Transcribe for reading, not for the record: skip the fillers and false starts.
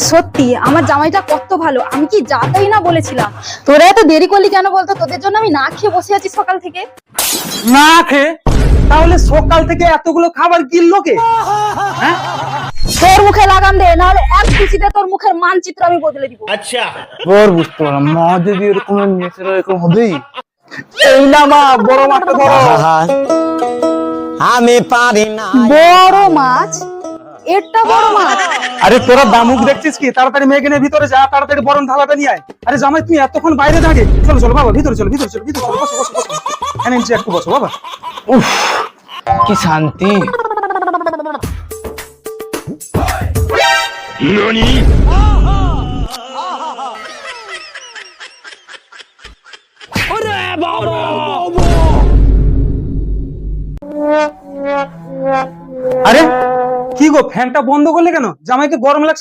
সত্যি আমার জামাইটা কত ভালো, আমি কি যাতাই না বলেছিলাম। তোরা এত দেরি করলি কেন বলতো? তোদের জন্য আমি না খেয়ে বসে আছি সকাল থেকে। না খেয়ে? তাহলে সকাল থেকে এতগুলো খাবার গিললো কে? হ্যাঁ, তোর মুখে লাগাম দে, নাহলে এক খুশিতে তোর মুখের মানচিত্র আমি বদলে দিব। তোর বুঝতে পারলাম, মা যদি এরকম নেচার এরকম হবেই। এই না মা, বড় মাছটা ধরো। আমি পারি না। বড় মাছ? এটা বড় মাছ? আরে তোরা দামুক দেখছিস কি? তাড়াতাড়ি মেয়েকে নিয়ে ভিতরে যা, তাড়াতাড়ি বরণ থালাটা নিয়ে আয়। আরে জামাই তুমি এতক্ষণ বাইরে থাকে, চলো চলো বাবা, ভিতরে চলো, ভিতরে চলো, ভিতরে চলো, বসো বসো বসো, এখানে নিচে একটু বসো বাবা। উফ, কি শান্তি। আরে কি গো, ফ্যানটা বন্ধ করলে কেন? জামাইকে গরম লাগছে